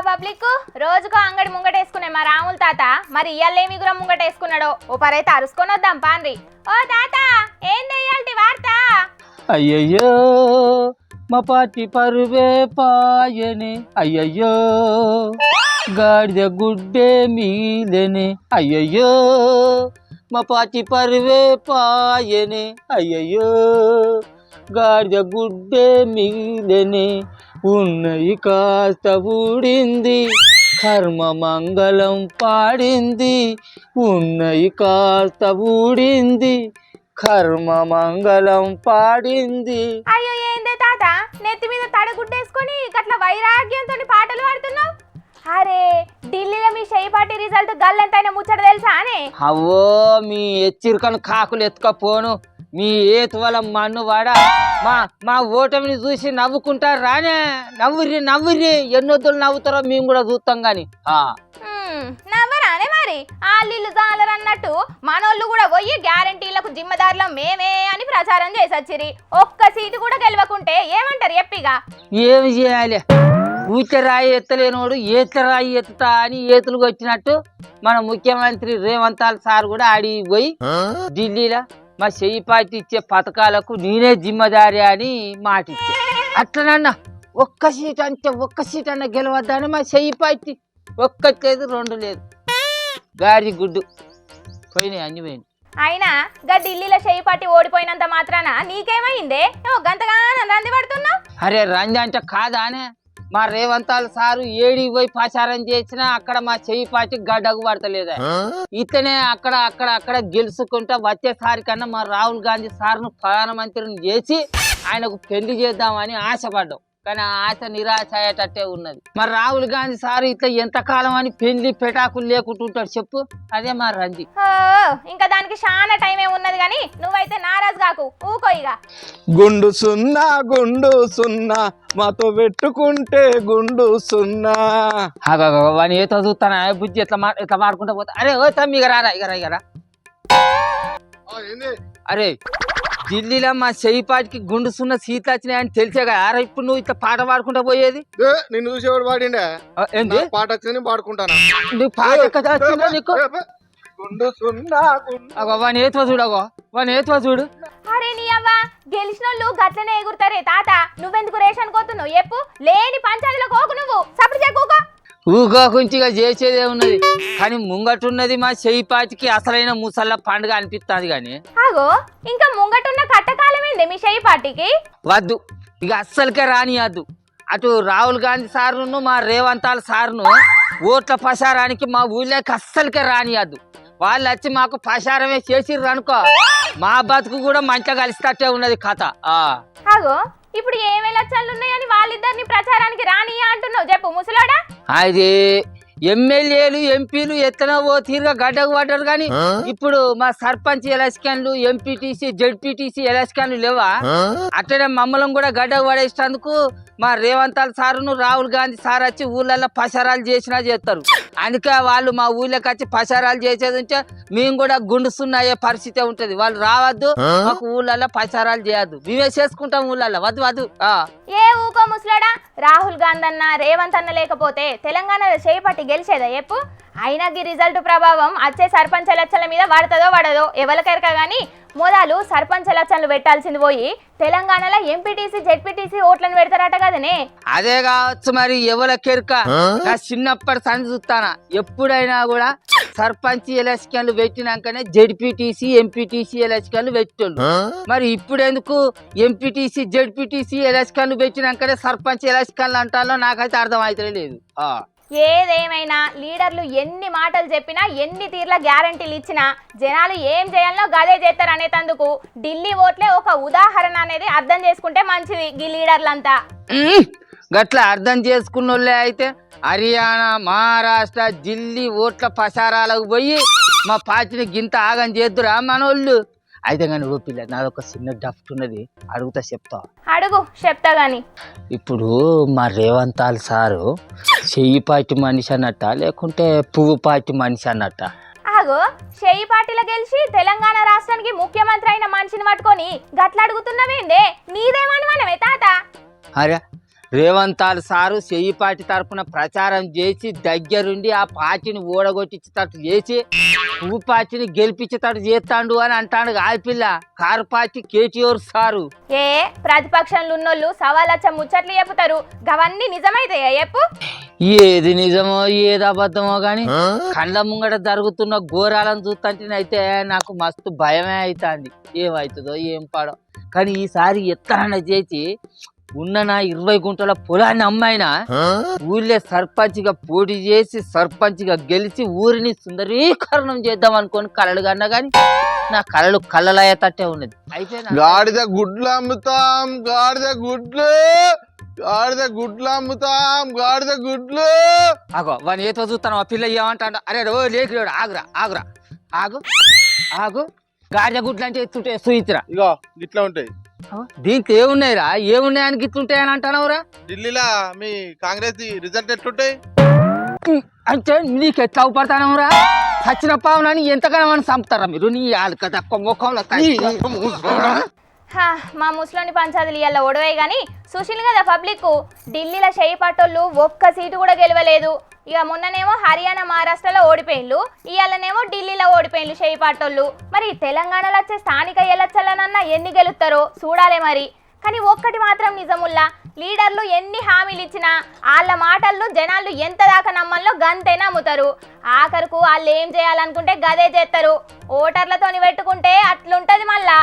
Public రోజుకో అంగడి ముంగటేసుకునే మా రాముల తాత మరి ఇయ్యాలేమి గురం ముంగటేసుకున్నాడో ఓ పరైతే అరుసుకొని వద్దాం పాన్రి. ఓ తాత ఏంది ఇయ్యాల్టి వార్త? అయ్యయ్యో మా పాటి పరువే పాయనే, అయ్యయ్యో గాడిద గుడ్డే మీదనే, అయ్యయ్యో మా పాటి పరువే పాయనే, అయ్యయ్యో గాడిద గుడ్డే మీదనే, ఉన్నయి కాస్త ఊడింది కర్మ మంగళం పాడింది, ఉన్నయి కాస్త ఊడింది కర్మ మంగళం పాడింది. అయ్యో ఏందే తాత నెత్తి మీద తడగుడ్డేసుకొని గట్ల వైరాగ్యంతో పాటలు పాడుతున్నావు? అరే ఢిల్లీలో మీ షెయి పార్టీ రిజల్ట్ గల్లంతైనా ముచ్చట తెలుసా అనే? అవో మీ ఎచ్చిరికను కాకులు ఎత్తుకపోను, మీ ఏతువల మన్ను వాడ మా మా ఓటమిని చూసి నవ్వుకుంటారు రానే. నవ్వురి నవ్వురి, ఎన్నొద్దులు నవ్వుతారో మేము కూడా చూస్తాం గాని. నవ్వరానే మరి ఆళ్ళు జాలరన్నట్టు మనోళ్ళు కూడా పోయి గ్యారంటీలకు జిమ్మదారులం మేమే అని ప్రచారం చేసొచ్చిరి. ఒక్క సీటు కూడా గెలవకుంటే ఏమంటారు ఎప్పిగా? ఏమి చేయాలి? ఊచరాయి ఎత్తలేనోడు ఏతరాయి ఎత్తుతా అని ఏతులకు వచ్చినట్టు మన ముఖ్యమంత్రి రేవంత్ సార్ కూడా ఆడికి పోయి ఢిల్లీలో మా షెయి పార్టీ ఇచ్చే పథకాలకు నేనే జిమ్మదారి అని మాట ఇచ్చా. అట్లనన్నా ఒక్క సీట్ అంటే ఒక్క సీట్ అన్న గెలవద్దని మా షెయి పార్టీ ఒక్కటి లేదు రెండు లేదు, గాడి గుడ్డు పోయినాయి అన్ని పోయినాయి. అయినా గా ఢిల్లీలో షెయి పార్టీ ఓడిపోయినంత మాత్రాన నీకేమైందే? నువ్వు గంతగానో రంది పడుతున్నావు? అరే రంది అంటే కాదానే, మా రేవంత్ సారు ఏడికి పోయి ప్రచారం చేసినా అక్కడ మా షెయి పార్టీ గడ్డకు పడతలేదా. ఇతనే అక్కడ అక్కడ అక్కడ గెలుచుకుంటా వచ్చేసారి కన్నా మా రాహుల్ గాంధీ సార్ను ప్రధానమంత్రిని చేసి ఆయనకు పెళ్లి చేద్దామని ఆశపడ్డాం. కానీ ఆ ఆశ నిరాశ అయ్యేటట్టే ఉన్నది. మరి రాహుల్ గాంధీ సార్ ఇట్లా ఎంతకాలం అని పెళ్లి పెటాకులు లేకుంటుంటాడు చెప్పు? అదే మా రంది. ఇంకా దానికి చాలా టైం ఉన్నది కానీ నువ్వైతే నారాజు కాకు, ఊకో ఇక. గుండు సున్నా మాతో పెట్టుకుంటే గుండు సున్నా. వాడిని ఏతో చూస్తానా బుజ్జి ఎట్లా మాడుకుంటా పోతా. అరే ఓ తమ్మి ఇక రారా ఇక రా. అరే ఢిల్లీలో మా షెయి పార్టీకి గుండు సున్న సీట్లు వచ్చినాయని తెలిసే కదా ఇప్పుడు నువ్వు ఇట్లా పాట పాడుకుంటా పోయేది? నిన్ను చూసేవాడు పాడిండే ఏంది పాట వచ్చింది పాడుకుంటాను. నీకు పాట ఎక్కడ వచ్చిందా నీకు? గుండు సున్నా వాని ఏతువ చూడగో, వాని ఏతువ చూడు. అరే నీ అవ్వ గెలిచినోళ్ళు గట్లనే ఎగురుతారే తాత, నువ్వెందుకు రేషన్ కోతున్నావు చెప్పు? లేని పంచాయతీలో కోకు, నువ్వు సప్పుడు చేయకూకో. ఊగో కొంచెంగా చేసేదే ఉన్నది కానీ ముంగటున్నది మా షెయి పార్టీకి అసలైన ముసళ్ళ పండుగ అనిపిస్తుంది. కానీ ఆగో ఇంకా ముంగటున్న కట్టకాలమేంది మీ షెయి పార్టీకి? వద్దు ఇక అస్సలకే రానియద్దు. అటు రాహుల్ గాంధీ సార్ను మా రేవంత్ సార్ను ఓట్ల ప్రచారానికి మా ఊళ్ళోకి అస్సలకే రానియద్దు. వాళ్ళు వచ్చి మాకు ప్రచారమే చేసిర్రు అనుకో, మా బతుకు కూడా మంచిగా కలిసినట్టే ఉన్నది కథ. ఆగో ఇప్పుడు ఏమే లక్షలు ఉన్నాయని వాళ్ళిద్దరిని ప్రచారానికి రానియా అంటున్నావు చెప్పు ముసలాడా? అది ఎమ్మెల్యేలు ఎంపీలు ఎత్తన ఓ తీరుగా గడ్డకు పడ్డారు కానీ ఇప్పుడు మా సర్పంచ్ ఎలక్షన్లు ఎంపీటీసీ జెడ్పీటీసీ ఎలక్షన్లు లేవా? అట్లనే మమ్మల్ని కూడా గడ్డకు పడేసినందుకు మా రేవంత్ సారును రాహుల్ గాంధీ సార్ వచ్చి ఊళ్ళల్లో ప్రచారాలు చేసినా చేస్తారు. అందుకే వాళ్ళు మా ఊళ్ళోకి వచ్చి ప్రచారాలు చేసేది ఉంటే మేము కూడా గుండుసున్న అయ్యే పరిస్థితి ఉంటది. వాళ్ళు రావద్దు, మాకు ఊళ్ళల్లో ప్రచారాలు చేయద్దు, మేమే చేసుకుంటాం ఊళ్ళల్లో. వద్దు వద్దు. ఏ ఊకో ముసలాడా, రాహుల్ గాంధీ అన్న రేవంత్ అన్న లేకపోతే తెలంగాణలో షెయి పార్టీ గెలిచేదా చెప్పు? అయినా ఈ రిజల్ట్ ప్రభావం వచ్చే సర్పంచ్ ఎలక్షన్ల మీద పడుతుందో పడదో ఎవరికెరక గానీ మొదలు సర్పంచ్ ఎలక్షన్లు పెట్టాల్సింది పోయి తెలంగాణలో ఎంపీటీసీ జెడ్పీటీసీ ఓట్లను పెడతారట కదనే. అదే కావచ్చు మరి ఎవరికెరక. చిన్నప్పటి సంది చూస్తానా ఎప్పుడైనా కూడా సర్పంచ్ ఎలక్షన్లు పెట్టినాకనే జెడ్పీటీసీ ఎంపీటీసీ ఎలక్షన్లు పెట్టోళ్ళు. మరి ఇప్పుడు ఎందుకు ఎంపీటీసీ జెడ్పీటీసీ ఎలక్షన్లు పెట్టినాకనే సర్పంచ్ ఎలక్షన్లు అంటారో నాకైతే అర్థం అయితే లేదు. ఏదేమైనా లీడర్లు ఎన్ని మాటలు చెప్పినా ఎన్ని తీర్ల గ్యారంటీలు ఇచ్చినా జనాలు ఏం చేయాలనో గదే చేస్తారు అనేటందుకు ఢిల్లీ ఓట్లే ఒక ఉదాహరణ అనేది అర్థం చేసుకుంటే మంచిది. ఈ లీడర్లంతా గట్లా అర్థం చేసుకున్నోళ్ళే అయితే హర్యానా మహారాష్ట్ర ఢిల్లీ ఓట్ల ప్రచారాలకు పోయి మా పార్టీని గింత ఆగం చేద్దురా మనోళ్ళు. అయితే కానీ ఓ పిల్ల నాదొక చిన్న డఫ్ట్ ఉన్నది, అడుగుతా చెప్తా. అడుగు చెప్తా గాని. ఇప్పుడు మా రేవంత్ సారు షెయి పార్టీ మనిషి అన్నట్ట లేకుంటే పువ్వు పార్టీ మనిషి అన్నట్ట? ఆగో షెయి పార్టీలో గెలిచి తెలంగాణ రాష్ట్రానికి ముఖ్యమంత్రి అయిన మనిషిని పట్టుకొని గట్ల అడుగుతున్నావేందే? నీదేమని మనమే తాత? అరే రేవంతాల్ సారు చెయ్యి పార్టీ తరపున ప్రచారం చేసి దగ్గరుండి ఆ పార్టీని ఓడగొట్టించేటట్టు చేసి పువ్వు పార్టీని గెలిపించేటట్టు చేస్తాడు అని అంటాడు ఆపిల్ల కారు పార్టీ కేటీఆర్ సారు. ఏ ప్రతిపక్షంలో ఉన్నోళ్ళు సవాలచ్చ ముచ్చట్లు చెప్పుతారు, గవన్నీ నిజమైతాయా చెప్పు? ఏది నిజమో ఏది అబద్ధమో గాని కళ్ళ ముంగట జరుగుతున్న ఘోరాలను చూస్తుంటేనైతే నాకు మస్తు భయమే అవుతుంది. ఏమవుతుందో ఏం పాడో కానీ ఈసారి ఎత్తనన్నా చేసి ఉన్న నా 20 గుంటల పొలాన్ని అమ్మాయినా ఊళ్ళో సర్పంచ్గా పోటీ చేసి సర్పంచ్గా గెలిచి ఊరిని సుందరీకరణం చేద్దాం అనుకోని కలలు కన్నా గాని నా కళలు కళ్ళలయ్యేటట్టే ఉన్నది. గాడిద గుడ్లు అమ్ముతాం, గాడిద గుడ్లు, గాడిద గుడ్లు అమ్ముతాం, గాడిద గుడ్లు. ఆగో వాని ఏతో చూస్తాను ఆ పిల్ల ఏమంటాడు, అరే ఓ లేకులేడు ఆగురా ఆగురా ఆగు ఆగు గాడిద గుడ్లు అంటే ఎత్తుంటే సుయిత్రా ఇగో గిట్లా ఉంటాయి. దీంట్లో ఏమున్నాయిరా ఏమున్నాయని గిట్లుంటాయని అంటున్నావురా? ఢిల్లీలో మీ కాంగ్రెస్ రిజల్ట్ ఎట్లుంటాయి అంటే నీకు ఎట్లా అవుపడతానవురా? సచిన పావునని ఎంతగానో అని చంపుతారా మీరు? నీ ఆలుక తక్కువ ముఖంలో మా ముసలోని పంచాయతీలు ఇవాళ ఒడవే గాని చూసింది కదా పబ్లిక్, ఢిల్లీలో చేయి పట్టోళ్ళు ఒక్క సీటు కూడా గెలవలేదు. ఇక మొన్ననేమో హర్యానా మహారాష్ట్రలో ఓడిపోయిండ్లు, ఇవాళనేమో ఢిల్లీలో ఓడిపోయిండ్లు చేయి పట్టోళ్ళు. మరి తెలంగాణలో వచ్చే స్థానిక ఎలక్షన్లనన్నా ఎన్ని గెలుస్తారో చూడాలి మరి. కానీ ఒక్కటి మాత్రం నిజముల్లా, లీడర్లు ఎన్ని హామీలు ఇచ్చినా వాళ్ళ మాటలను జనాలు ఎంత దాకా నమ్మల్లో గంతే నమ్ముతారు. ఆఖరుకు వాళ్ళు ఏం చేయాలనుకుంటే గదే చేస్తారు. ఓటర్లతోని పెట్టుకుంటే అట్లుంటది మళ్ళా.